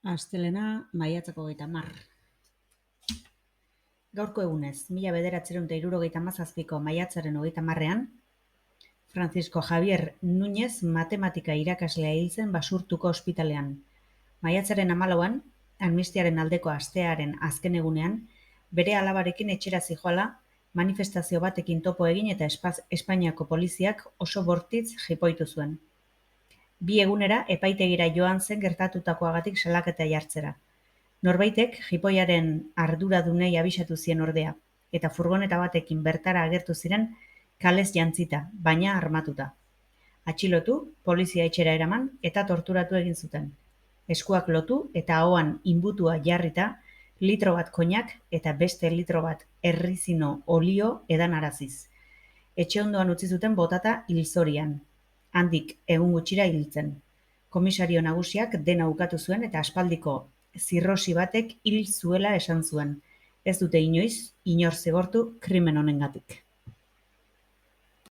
Astelena, maiatzak 30. Gaurko egunez, 1977ko maiatzaren 30ean, Francisco Javier Núñez matematika irakaslea hil zen Basurtuko ospitalean. Maiatzaren 14an, amnistiaren aldeko astearen azken egunean, bere alabarekin etxera zihoala, manifestazio batekin topo egin eta Espainiako poliziak oso bortitz jipoitu zuen. 2 egunera epaitegira joan zen gertatutakoagatik salaketa jartzera. Norbaitek jipoiaren arduradunei abisatu zien ordea, eta furgoneta batekin bertara agertu ziren kalez jantzita, baina armatuta. Atxilotu, polizia etxera eraman eta torturatu egin zuten. Eskuak lotu eta ahoan inbutua jarrita, litro bat koinak eta beste litro bat errizino olio edanaraziz. Etxe ondoan utzi zuten botata hilzorian. Handik egun gutxira hiltzen. Komisario nagusiak dena ukatu zuen eta aspaldiko zirrosi batek hil zuela esan zuen. Ez dute inoiz inor zigortu krimen honengatik.